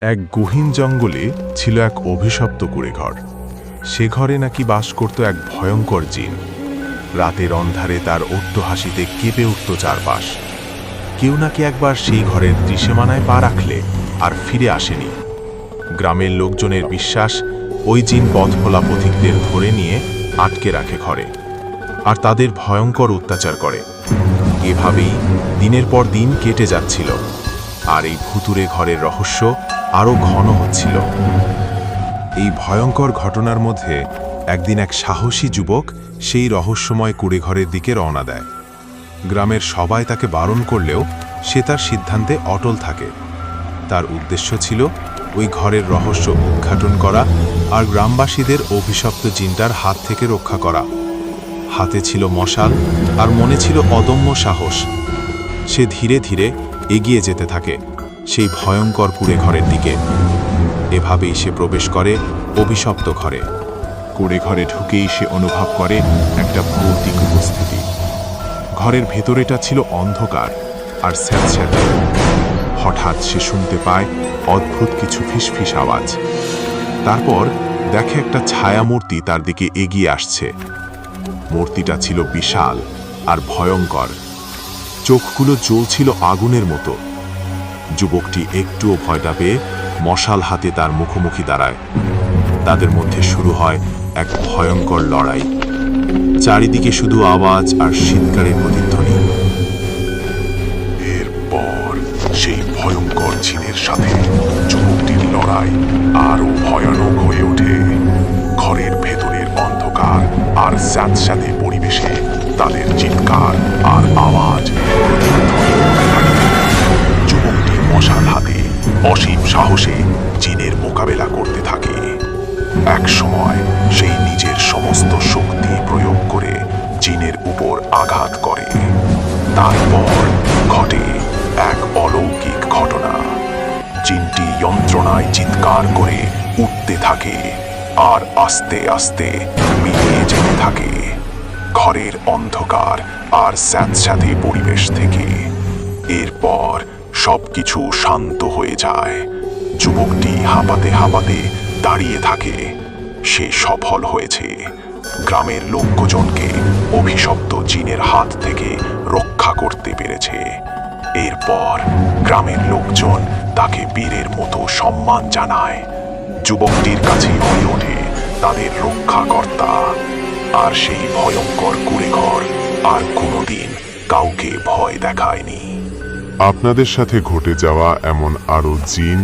এক গহীন জঙ্গলে ছিল এক অভিশপ্ত কুঁড়েঘর। সে ঘরে নাকি বাস করত এক ভয়ঙ্কর জিন। রাতের অন্ধারে তার অট্টহাসিতে কেঁপে উঠত চারপাশ। কেউ নাকি একবার সেই ঘরের ত্রিসীমানায় পা রাখলে আর ফিরে আসেনি। গ্রামের লোকজনের বিশ্বাস, ওই জিন পথভোলা পথিকদের ধরে নিয়ে আটকে রাখে ঘরে, আর তাদের ভয়ঙ্কর অত্যাচার করে। এভাবেই দিনের পর দিন কেটে যাচ্ছিল, আর এই ভুতুরে ঘরের রহস্য আরও ঘন হচ্ছিল। এই ভয়ঙ্কর ঘটনার মধ্যে একদিন এক সাহসী যুবক সেই রহস্যময় কুঁড়েঘরের দিকে রওনা দেয়। গ্রামের সবাই তাকে বারণ করলেও সে তার সিদ্ধান্তে অটল থাকে। তার উদ্দেশ্য ছিল ওই ঘরের রহস্য উদ্ঘাটন করা আর গ্রামবাসীদের অভিশপ্ত জিনটার হাত থেকে রক্ষা করা। হাতে ছিল মশাল আর মনে ছিল অদম্য সাহস। সে ধীরে ধীরে এগিয়ে যেতে থাকে সেই ভয়ঙ্কর কুঁড়েঘরের দিকে। এভাবেই সে প্রবেশ করে অভিশপ্ত ঘরে। কুঁড়েঘরে ঢুকেই সে অনুভব করে একটা ভৌতিক উপস্থিতি। ঘরের ভেতরেটা ছিল অন্ধকার আর স্যাঁতস্যাঁতে। হঠাৎ সে শুনতে পায় অদ্ভুত কিছু ফিসফিস আওয়াজ। তারপর দেখে একটা ছায়ামূর্তি তার দিকে এগিয়ে আসছে। মূর্তিটা ছিল বিশাল আর ভয়ঙ্কর। চোখগুলো জ্বলছিল আগুনের মতো। যুবকটি একটুও ভয়টা পেয়ে মশাল হাতে তার মুখোমুখি দাঁড়ায়। তাদের মধ্যে শুরু হয় এক ভয়ঙ্কর লড়াই। চারিদিকে শুধু আওয়াজ আর শীতকারের প্রতিধ্বনি। এরপর সেই ভয়ঙ্কর জিনের সাথে যুবকটির লড়াই আরো ভয়ানক হয়ে ওঠে। ঘরের ভেতরের অন্ধকার আর স্যাঁতস্যাঁতে পরিবেশে তাদের চিৎকার আর আওয়াজ প্রতিধ্বনিত হতে থাকে। যুবকটি মশাল হাতে অসীম সাহসে জিনের মোকাবেলা করতে থাকে। এক সময় সেই নিজের সমস্ত শক্তি প্রয়োগ করে জিনের উপর আঘাত করে। তারপর ঘটে এক অলৌকিক ঘটনা। জিনটি যন্ত্রণায় চিৎকার করে উঠতে থাকে আর আস্তে আস্তে মিলিয়ে যেতে থাকে ঘরের অন্ধকার আর স্যাঁতস্যাঁতে পরিবেশ থেকে। এরপর সবকিছু শান্ত হয়ে যায়। যুবকটি হাঁপাতে হাঁপাতে দাঁড়িয়ে থাকে। সে সফল হয়েছে। গ্রামের লোকজনকে অভিশপ্ত জিনের হাত থেকে রক্ষা করতে পেরেছে। এরপর গ্রামের লোকজন তাকে বীরের মতো সম্মান জানায়। যুবকটির কাছে হয়ে ওঠে তাদের রক্ষাকর্তা। আর সেই ভয়ঙ্কর কুঁড়েঘর আর কোনোদিন কাউকে ভয় দেখায়নি। আপনাদের সাথে ঘটে যাওয়া এমন আরও জিন